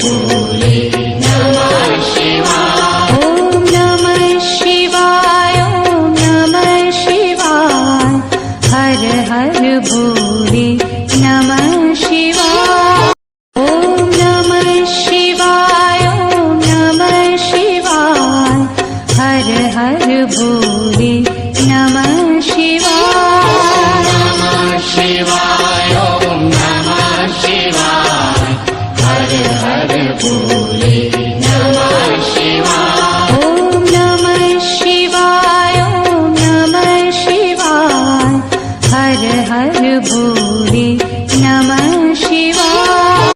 भोले नमः शिवाय। ॐ नमः शिवाय, ॐ नमः शिवाय, हर हर भोले नमः शिवाय। ॐ नमः शिवाय, ॐ नमः शिवाय, हर हर भोले नमः शिवाय। नमः शिवाय, ॐ नमः शिवाय, हर हर भोले।